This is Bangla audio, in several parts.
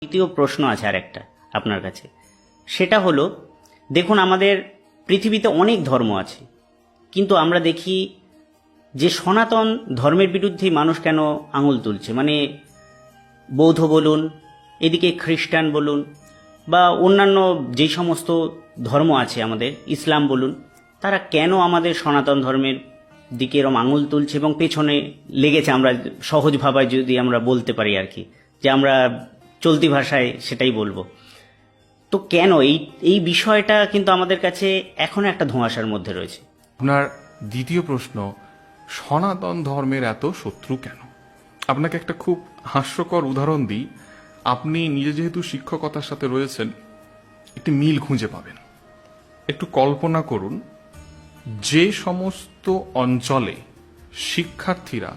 দ্বিতীয় প্রশ্ন আছে আরেকটা আপনার কাছে। সেটা হলো, দেখুন আমাদের পৃথিবীতে অনেক ধর্ম আছে, কিন্তু আমরা দেখি যে সনাতন ধর্মের বিরুদ্ধেই মানুষ কেন আঙুল তুলছে। মানে বৌদ্ধ বলুন, এদিকে খ্রিস্টান বলুন, বা অন্যান্য যেই সমস্ত ধর্ম আছে আমাদের, ইসলাম বলুন, তারা কেন আমাদের সনাতন ধর্মের দিকে এরম আঙুল তুলছে এবং পেছনে লেগেছে। আমরা সহজ ভাবায় যদি আমরা বলতে পারি আর কি, যে আমরা চলতি ভাষায় সেটাই বলবো। তো কেন এই এই বিষয়টা কিন্তু আমাদের কাছে এখনো একটা ধোঁয়াশার মধ্যে রয়েছে। আপনার দ্বিতীয় প্রশ্ন, সনাতন ধর্মের এত শত্রু কেন? আপনাকে একটা খুব হাস্যকর উদাহরণ দিই। আপনি নিজে যেহেতু শিক্ষকতার সাথে রয়েছেন, একটি মিল খুঁজে পাবেন। একটু কল্পনা করুন, যে সমস্ত অঞ্চলে শিক্ষার্থীরা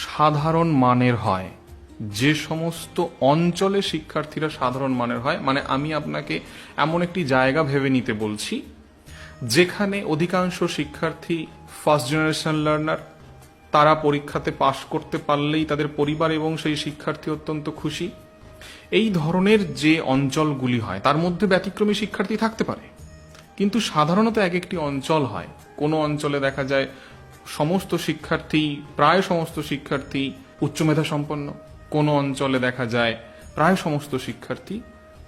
সাধারণ মানের হয়, যে সমস্ত অঞ্চলে শিক্ষার্থীরা সাধারণ মানের হয়, মানে আমি আপনাকে এমন একটি জায়গা ভেবে নিতে বলছি যেখানে অধিকাংশ শিক্ষার্থী ফার্স্ট জেনারেশন লার্নার, তারা পরীক্ষাতে পাশ করতে পারলেই তাদের পরিবার এবং সেই শিক্ষার্থী অত্যন্ত খুশি। এই ধরনের যে অঞ্চলগুলি হয় তার মধ্যে ব্যতিক্রমী শিক্ষার্থী থাকতে পারে, কিন্তু সাধারণত এক একটি অঞ্চল হয়। কোনো অঞ্চলে দেখা যায় সমস্ত শিক্ষার্থী, প্রায় সমস্ত শিক্ষার্থী উচ্চ মেধা সম্পন্ন, কোনো অঞ্চলে দেখা যায় প্রায় সমস্ত শিক্ষার্থী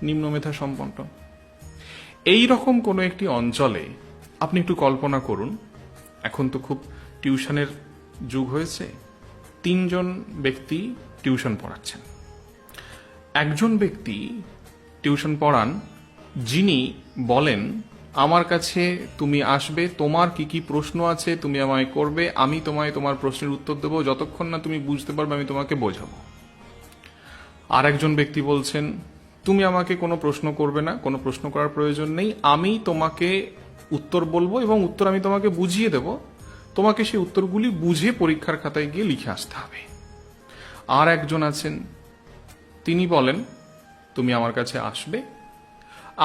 নিম্ন মেধা সম্পন্ন। এই রকম কোনো একটি অঞ্চলে আপনি একটু কল্পনা করুন, এখন তো খুব টিউশনের যুগ হয়েছে, 3 জন ব্যক্তি টিউশন পড়াচ্ছেন। একজন ব্যক্তি টিউশন পড়ান যিনি বলেন, আমার কাছে তুমি আসবে, তোমার কি কি প্রশ্ন আছে তুমি আমায় করবে, আমি তোমায় তোমার প্রশ্নের উত্তর দেবো, যতক্ষণ না তুমি বুঝতে পারবে আমি তোমাকে বোঝাবো। আর একজন ব্যক্তি বলছেন, তুমি আমাকে কোনো প্রশ্ন করবে না, কোনো প্রশ্ন করার প্রয়োজন নেই, আমি তোমাকে উত্তর বলবো এবং উত্তর আমি তোমাকে বুঝিয়ে দেব, তোমাকে সেই উত্তরগুলি বুঝে পরীক্ষার খাতায় গিয়ে লিখে আসতে হবে। আর একজন আছেন, তিনি বলেন, তুমি আমার কাছে আসবে,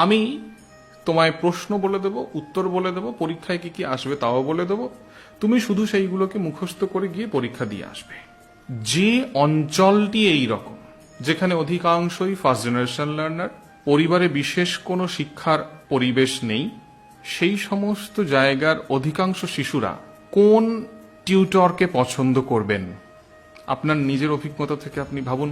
আমি তোমায় প্রশ্ন বলে দেব, উত্তর বলে দেব, পরীক্ষায় কি কি আসবে তাও বলে দেব, তুমি শুধু সেইগুলোকে মুখস্থ করে গিয়ে পরীক্ষা দিয়ে আসবে। যে অঞ্চলটি এই রকম, যেখানে অধিকাংশই ফার্স্ট জেনারেশন লার্নার, পরিবারে বিশেষ কোনো শিক্ষার পরিবেশ নেই, সেই সমস্ত জায়গার অধিকাংশ শিশুরা কোন টিউটরকে পছন্দ করবেন? আপনার নিজের অভিজ্ঞতা থেকে আপনি ভাবুন।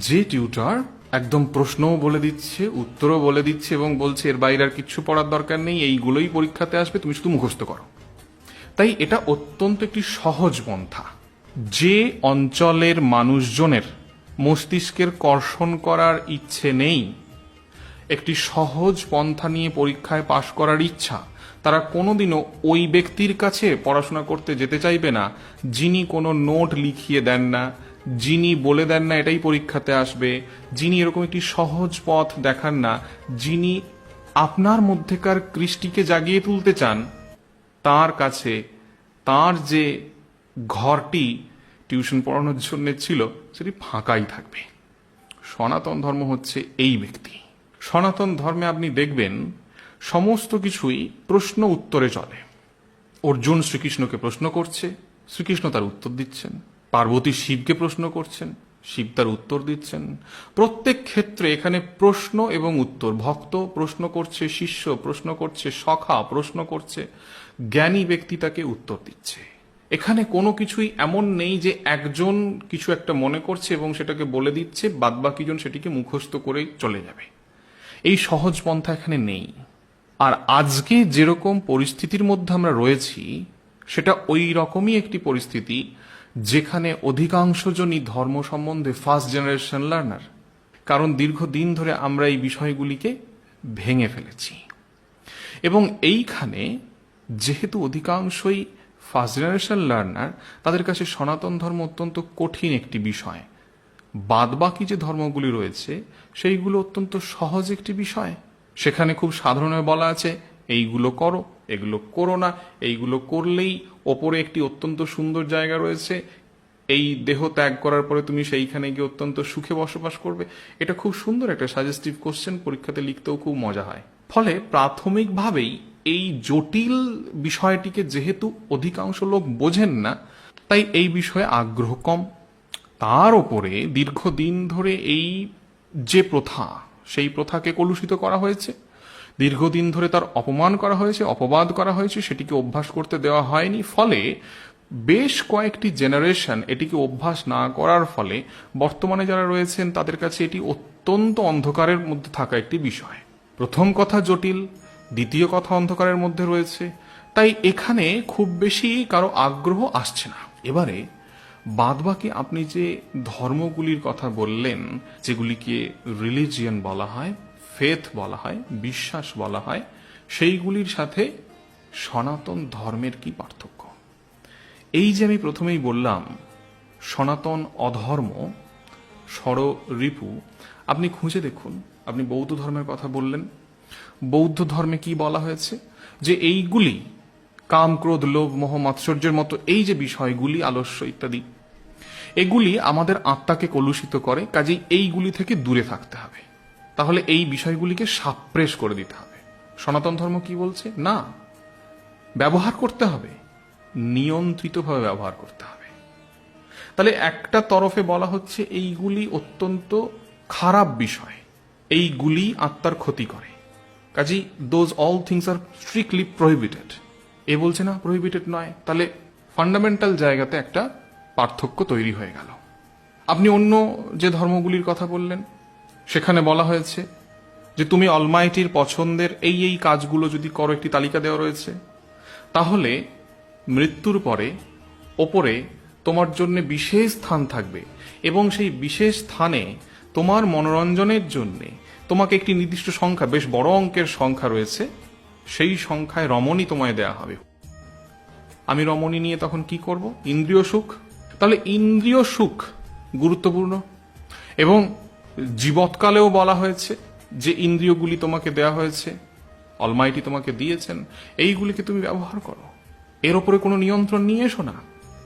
যে টিউটর একদম প্রশ্নও বলে দিচ্ছে, উত্তরও বলে দিচ্ছে এবং বলছে এর বাইরে আর কিচ্ছু পড়ার দরকার নেই, এইগুলোই পরীক্ষাতে আসবে, তুমি শুধু মুখস্থ করো। তাই এটা অত্যন্ত একটি সহজ পন্থা। যে অঞ্চলের মানুষজনের মস্তিষ্কের কর্ষণ করার ইচ্ছে নেই, একটি সহজ পন্থা নিয়ে পরীক্ষায় পাশ করার ইচ্ছা, তারা কোনোদিনও ওই ব্যক্তির কাছে পড়াশোনা করতে যেতে চাইবে না যিনি কোনো নোট লিখিয়ে দেন না, যিনি বলে দেন না এটাই পরীক্ষাতে আসবে, যিনি এরকম একটি সহজ পথ দেখান না, যিনি আপনার মধ্যেকার কৃষ্টিকে জাগিয়ে তুলতে চান। তার কাছে তার যে ঘরটি টিউশন পড়ানোর জন্য ছিল সেটি ফাঁকাই থাকবে। সনাতন ধর্ম হচ্ছে এই ব্যক্তি। সনাতন ধর্মে আপনি দেখবেন সমস্ত কিছুই প্রশ্ন উত্তরে চলে। অর্জুন শ্রীকৃষ্ণকে প্রশ্ন করছে, শ্রীকৃষ্ণ তার উত্তর দিচ্ছেন। পার্বতী শিবকে প্রশ্ন করছেন, শিব তার উত্তর দিচ্ছেন। প্রত্যেক ক্ষেত্রে এখানে প্রশ্ন এবং উত্তর। ভক্ত প্রশ্ন করছে, শিষ্য প্রশ্ন করছে, সখা প্রশ্ন করছে, জ্ঞানী ব্যক্তি তাকে উত্তর দিচ্ছে। এখানে কোনো কিছুই এমন নেই যে একজন কিছু একটা মনে করছে এবং সেটাকে বলে দিচ্ছে, বাদবাকিজন সেটিকে মুখস্থ করে চলে যাবে। এই সহজ পন্থা এখানে নেই। আর আজকে যেরকম পরিস্থিতির মধ্যে আমরা রয়েছি, সেটা ওই রকমই একটি পরিস্থিতি যেখানে অধিকাংশ জনই ধর্ম সম্বন্ধে ফার্স্ট জেনারেশন লার্নার, কারণ দীর্ঘদিন ধরে আমরা এই বিষয়গুলিকে ভেঙে ফেলেছি। এবং এইখানে যেহেতু অধিকাংশই ফার্স্ট জেনারেশন লার্নার, তাদের কাছে সনাতন ধর্ম অত্যন্ত কঠিন একটি বিষয়। বাদবাকি যে ধর্মগুলি রয়েছে সেইগুলো অত্যন্ত সহজ একটি বিষয়। সেখানে খুব সাধারণভাবে বলা আছে, এইগুলো করো, এগুলো করো না, এইগুলো করলেই ওপরে একটি অত্যন্ত সুন্দর জায়গা রয়েছে, এই দেহ ত্যাগ করার পরে তুমি সেইখানে গিয়ে অত্যন্ত সুখে বসবাস করবে। এটা খুব সুন্দর একটা সাজেস্টিভ কোশ্চেন, পরীক্ষাতে লিখতেও খুব মজা হয়। ফলে প্রাথমিকভাবেই এই জটিল বিষয়টিকে যেহেতু অধিকাংশ লোক বোঝেন না, তাই এই বিষয়ে আগ্রহ কম। তার উপরে দীর্ঘদিন ধরে এই যে প্রথা, সেই প্রথাকে কলুষিত করা হয়েছে, দীর্ঘদিন ধরে তার অপমান করা হয়েছে, অপবাদ করা হয়েছে, সেটিকে অভ্যাস করতে দেওয়া হয়নি। ফলে বেশ কয়েকটি জেনারেশন এটিকে অভ্যাস না করার ফলে বর্তমানে যারা রয়েছেন তাদের কাছে এটি অত্যন্ত অন্ধকারের মধ্যে থাকা একটি বিষয়। প্রথম কথা জটিল, দ্বিতীয় কথা অন্ধকারের মধ্যে রয়েছে, তাই এখানে খুব বেশি কারো আগ্রহ আসছে না। এবারে বাদবাকি আপনি যে ধর্মগুলির কথা বললেন, যেগুলিকে রিলিজিয়ন বলা হয়, ফেথ বলা হয়, বিশ্বাস বলা হয়, সেইগুলির সাথে সনাতন ধর্মের কি পার্থক্য? এই যে আমি প্রথমেই বললাম সনাতন অধর্ম ষড়রিপু, আপনি খুঁজে দেখুন। আপনি বৌদ্ধ ধর্মের কথা বললেন, বৌদ্ধ ধর্মে কি বলা হয়েছে? যে এইগুলি কাম, ক্রোধ, লোভ, মোহ, মাৎসর্যের মতো এই যে বিষয়গুলি, আলস্য ইত্যাদি, এগুলি আমাদের আত্মাকে কলুষিত করে, কাজেই এইগুলি থেকে দূরে থাকতে হবে। তাহলে এই বিষয়গুলিকে সাপ্রেস করে দিতে হবে। সনাতন ধর্ম কি বলছে? না, ব্যবহার করতে হবে, নিয়ন্ত্রিতভাবে ব্যবহার করতে হবে। তাহলে একটা তরফে বলা হচ্ছে এইগুলি অত্যন্ত খারাপ বিষয়, এইগুলি আত্মার ক্ষতি করে, কাজেই those all things are strictly prohibited. এ বলছে না প্রহিবিটেড নয়। তাহলে ফান্ডামেন্টাল জায়গাতে একটা পার্থক্য তৈরি হয়ে গেল। আপনি অন্য যে ধর্মগুলির কথা বললেন, সেখানে বলা হয়েছে যে তুমি অলমাইটির পছন্দের এই এই কাজগুলো যদি করো, একটি তালিকা দেওয়া রয়েছে, তাহলে মৃত্যুর পরে ওপরে তোমার জন্য বিশেষ স্থান থাকবে, এবং সেই বিশেষ স্থানে তোমার মনোরঞ্জনের জন্য তোমাকে একটি নির্দিষ্ট সংখ্যা, বেশ বড় অঙ্কের সংখ্যা রয়েছে, সেই সংখ্যায় রমণী তোমায় দেয়া হবে। আমি রমণী নিয়ে তখন কি করব? ইন্দ্রিয় সুখ। তাহলে ইন্দ্রিয় সুখ গুরুত্বপূর্ণ। এবং জীবৎকালেও বলা হয়েছে যে ইন্দ্রিয়গুলি তোমাকে দেয়া হয়েছে, অলমাইটি তোমাকে দিয়েছেন, এইগুলিকে তুমি ব্যবহার করো। এর ওপরে কোনো নিয়ন্ত্রণ নিয়ে এসো না।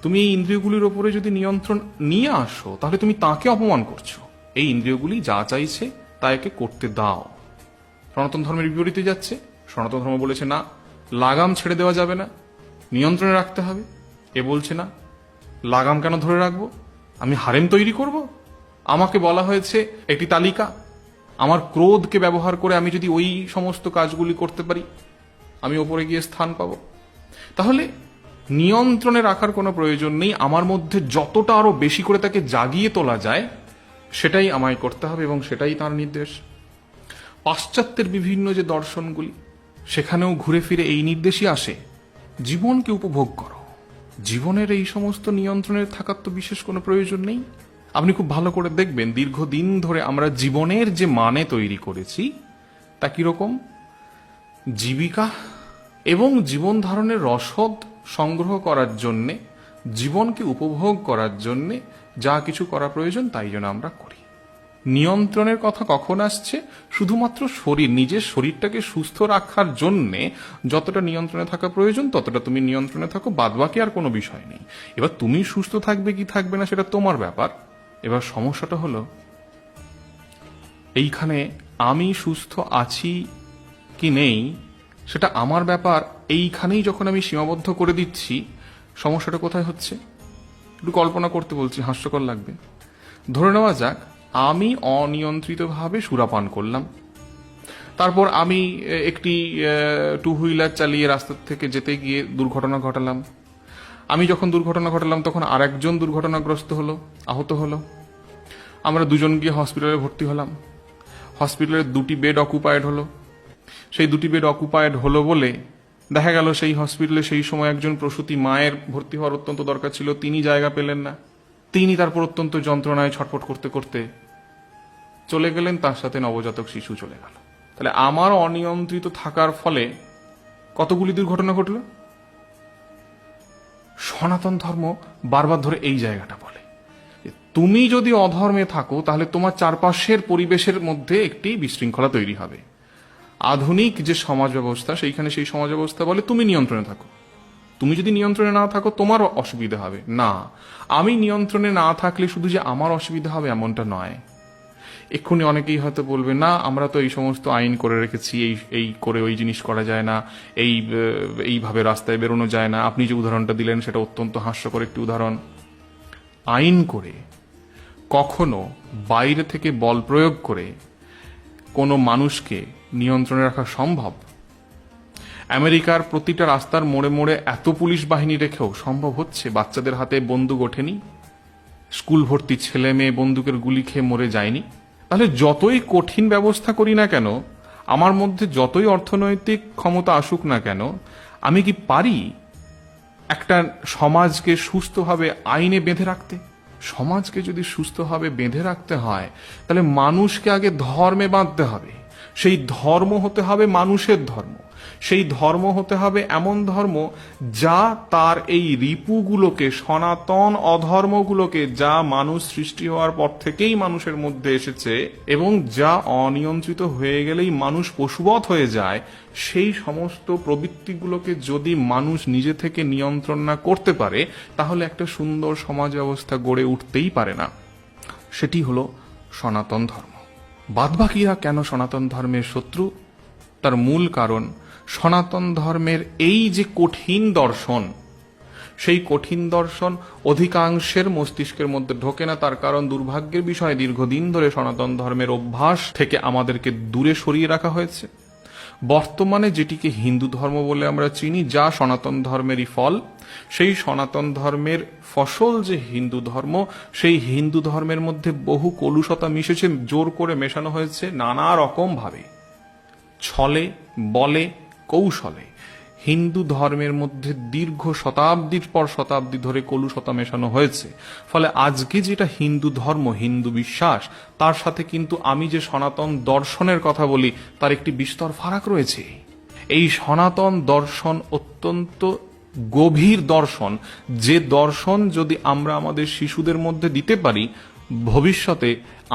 তুমি এই ইন্দ্রিয়গুলির ওপরে যদি নিয়ন্ত্রণ নিয়ে আসো, তাহলে তুমি তাকে অপমান করছো। এই ইন্দ্রিয়গুলি যা চাইছে তাকে করতে দাও। সনাতন ধর্মের বিপরীতে যাচ্ছে। সনাতন ধর্ম বলেছে না, লাগাম ছেড়ে দেওয়া যাবে না, নিয়ন্ত্রণে রাখতে হবে। এ বলছে না, লাগাম কেন ধরে রাখবো? আমি হারেম তৈরি করব? আমাকে বলা হয়েছে একটি তালিকা, আমার ক্রোধকে ব্যবহার করে আমি যদি ওই সমস্ত কাজগুলি করতে পারি, আমি ওপরে গিয়ে স্থান পাবো। তাহলে নিয়ন্ত্রণে রাখার কোনো প্রয়োজন নেই। আমার মধ্যে যতটা আরো বেশি করে তাকে জাগিয়ে তোলা যায়, সেটাই আমায় করতে হবে, এবং সেটাই তার নির্দেশ। পাশ্চাত্যের বিভিন্ন যে দর্শনগুলি, সেখানেও ঘুরে ফিরে এই নির্দেশই আসে, জীবনকে উপভোগ করো। জীবনের এই সমস্ত নিয়ন্ত্রণের থাকার তো বিশেষ কোনো প্রয়োজন নেই। আপনি খুব ভালো করে দেখবেন, দীর্ঘদিন ধরে আমরা জীবনের যে মানে তৈরি করেছি, তা কিরকম? জীবিকা এবং জীবন ধারণের রসদ সংগ্রহ করার জন্যে, জীবনকে উপভোগ করার জন্যে যা কিছু করা প্রয়োজন তাই যেন আমরা করি। নিয়ন্ত্রণের কথা কখন আসছে? শুধুমাত্র শরীর, নিজের শরীরটাকে সুস্থ রাখার জন্যে যতটা নিয়ন্ত্রণে থাকা প্রয়োজন ততটা তুমি নিয়ন্ত্রণে থাকো, বাদবাকি আর কোনো বিষয় নেই। এবার তুমি সুস্থ থাকবে কি থাকবে না সেটা তোমার ব্যাপার। এবার সমস্যাটা হলো এইখানে, আমি সুস্থ আছি কি নেই সেটা আমার ব্যাপার, এইখানেই যখন আমি সীমাবদ্ধ করে দিচ্ছি, সমস্যাটা কোথায় হচ্ছে? একটু কল্পনা করতে বলছি, হাস্যকর লাগবে। ধরে নেওয়া যাক আমি অনিয়ন্ত্রিতভাবে সুরাপান করলাম, তারপর আমি একটি টু হুইলার চালিয়ে রাস্তা থেকে যেতে গিয়ে দুর্ঘটনা ঘটালাম। আমি যখন দুর্ঘটনা ঘটালাম তখন আরেকজন দুর্ঘটনাগ্রস্ত হলো, আহত হলো। আমরা দুজন গিয়ে হসপিটালে ভর্তি হলাম। হসপিটালের 2টি বেড অকুপায়েড হলো। সেই 2টি বেড অকুপায়েড হলো বলে দেখা গেল সেই হসপিটালে সেই সময় একজন প্রসূতি মায়ের ভর্তি হওয়ার অত্যন্ত দরকার ছিল, তিনি জায়গা পেলেন না। তিনি তারপর অত্যন্ত যন্ত্রণায় ছটফট করতে করতে চলে গেলেন, তার সাথে নবজাতক শিশু চলে গেল। তাহলে আমার অনিয়ন্ত্রিত থাকার ফলে কতগুলি দুর্ঘটনা ঘটল? সনাতন ধর্ম বারবার ধরে এই জায়গাটা বলে, তুমি যদি অধর্মে থাকো তাহলে তোমার চারপাশের পরিবেশের মধ্যে একটি বিশৃঙ্খলা তৈরি হবে। আধুনিক যে সমাজ ব্যবস্থা, সেইখানে সেই সমাজ ব্যবস্থা বলে তুমি নিয়ন্ত্রণে থাকো। তুমি যদি নিয়ন্ত্রণে না থাকো তোমার অসুবিধা হবে না। আমি নিয়ন্ত্রণে না থাকলে শুধু যে আমার অসুবিধা হবে এমনটা নয়। এক্ষুনি অনেকেই হয়তো বলবে, না আমরা তো এই সমস্ত আইন করে রেখেছি, এই করে ওই জিনিস করা যায় না, এইভাবে রাস্তায় বেরোনো যায় না। আপনি যে উদাহরণটা দিলেন সেটা অত্যন্ত হাস্যকর একটি উদাহরণ। আইন করে কখনো বাইরে থেকে বল প্রয়োগ করে কোনো মানুষকে নিয়ন্ত্রণে রাখা সম্ভব? আমেরিকার প্রতিটা রাস্তার মোড়ে মোড়ে এত পুলিশ বাহিনী রেখেও সম্ভব হচ্ছে? বাচ্চাদের হাতে বন্দুক ওঠেনি, স্কুল ভর্তি ছেলে মেয়ে বন্দুকের গুলি খেয়ে মরে যায়নি? তাহলে যতই কঠিন ব্যবস্থা করি না কেন, আমার মধ্যে যতই অর্থনৈতিক ক্ষমতা আসুক না কেন, আমি কি পারি একটা সমাজকে সুস্থভাবে আইনে বেঁধে রাখতে? সমাজকে যদি সুস্থভাবে বেঁধে রাখতে হয়, তাহলে মানুষকে আগে ধর্মে বাঁধতে হবে। সেই ধর্ম হতে হবে মানুষের ধর্ম। সেই ধর্ম হতে হবে এমন ধর্ম যা তার এই রিপুগুলোকে, সনাতন অধর্মগুলোকে, যা মানুষ সৃষ্টি হওয়ার পর থেকেই মানুষের মধ্যে এসেছে এবং যা অনিয়ন্ত্রিত হয়ে গেলেই মানুষ পশুবৎ হয়ে যায়, সেই সমস্ত প্রবৃত্তিগুলোকে যদি মানুষ নিজে থেকে নিয়ন্ত্রণ না করতে পারে, তাহলে একটা সুন্দর সমাজ ব্যবস্থা গড়ে উঠতেই পারে না। সেটি হলো সনাতন ধর্ম। বাদবাকিরা কেন সনাতন ধর্মের শত্রু? তার মূল কারণ, সনাতন ধর্মের এই যে কঠিন দর্শন, সেই কঠিন দর্শন অধিকাংশের মস্তিষ্কের মধ্যে ঢোকে না। তার কারণ, দুর্ভাগ্যের বিষয়, দীর্ঘদিন ধরে সনাতন ধর্মের অভ্যাস থেকে আমাদেরকে দূরে সরিয়ে রাখা হয়েছে। বর্তমানে যেটিকে হিন্দু ধর্ম বলে আমরা চিনি, যা সনাতন ধর্মেরই ফল, সেই সনাতন ধর্মের ফসল যে হিন্দু ধর্ম, সেই হিন্দু ধর্মের মধ্যে বহু কলুষতা মিশেছে, জোর করে মেশানো হয়েছে নানা রকম ভাবে, ছলে বলে কৌশলে। হিন্দু ধর্মের মধ্যে দীর্ঘ শতাব্দীর পর শতাব্দী ধরে কলুষতা মেশানো হয়েছে। ফলে আজকে যেটা হিন্দু ধর্ম, হিন্দু বিশ্বাস, তার সাথে কিন্তু আমি যে সনাতন দর্শনের কথা বলি, তার একটি বিস্তর ফারাক রয়েছে। এই সনাতন দর্শন অত্যন্ত গভীর দর্শন, যে দর্শন যদি আমরা আমাদের শিশুদের মধ্যে দিতে পারি, ভবিষ্যতে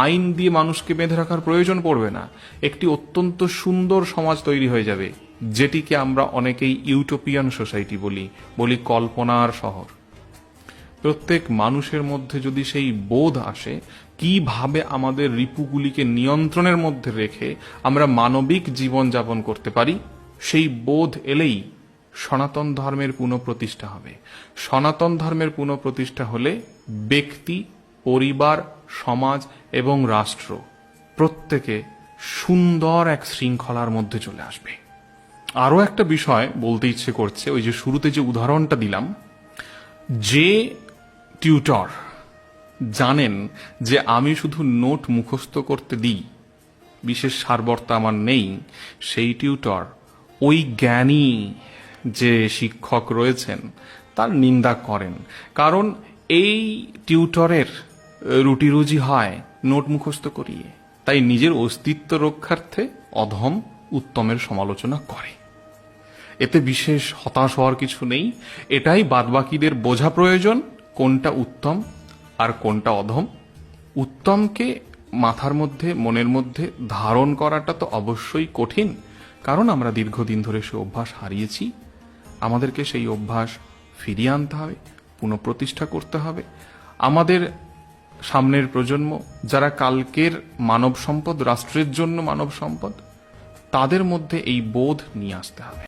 আইন দিয়ে মানুষকে বেঁধে রাখার প্রয়োজন পড়বে না। একটি অত্যন্ত সুন্দর সমাজ তৈরি হয়ে যাবে, যেটিকে আমরা অনেকেই ইউটোপিয়ান সোসাইটি বলি কল্পনার শহর। প্রত্যেক মানুষের মধ্যে যদি সেই বোধ আসে কিভাবে আমাদের রিপুগুলিকে নিয়ন্ত্রণের মধ্যে রেখে আমরা মানবিক জীবন যাপন করতে পারি, সেই বোধ এলেই সনাতন ধর্মের পুনঃপ্রতিষ্ঠা হবে। সনাতন ধর্মের পুনঃপ্রতিষ্ঠা হলে ব্যক্তি, পরিবার, সমাজ এবং রাষ্ট্র প্রত্যেকে সুন্দর এক শৃঙ্খলার মধ্যে চলে আসবে। আরো একটা বিষয় বলতে ইচ্ছে করছে, ওই যে শুরুতে যে উদাহরণটা দিলাম, যে টিউটর জানেন যে আমি শুধু নোট মুখস্থ করতে দিই, বিশেষ সারবর্তা আমার নেই, সেই টিউটর ওই জ্ঞানী যে শিক্ষক রয়েছেন তার নিন্দা করেন। কারণ এই টিউটরের রুটি রুজি হয় নোট মুখস্থ করিয়ে, তাই নিজের অস্তিত্ব রক্ষার্থে অধম উত্তমের সমালোচনা করে। এতে বিশেষ হতাশ হওয়ার কিছু নেই। এটাই বাদবাকিদের বোঝা প্রয়োজন, কোনটা উত্তম আর কোনটা অধম। উত্তমকে মাথার মধ্যে, মনের মধ্যে ধারণ করাটা তো অবশ্যই কঠিন, কারণ আমরা দীর্ঘদিন ধরে সে অভ্যাস হারিয়েছি। আমাদেরকে সেই অভ্যাস ফিরিয়ে আনতে হবে, পুনঃপ্রতিষ্ঠা করতে হবে। আমাদের সামনের প্রজন্ম, যারা কালকের মানব সম্পদ, রাষ্ট্রের জন্য মানব সম্পদ, তাদের মধ্যে এই বোধ নিয়ে আসতে হবে।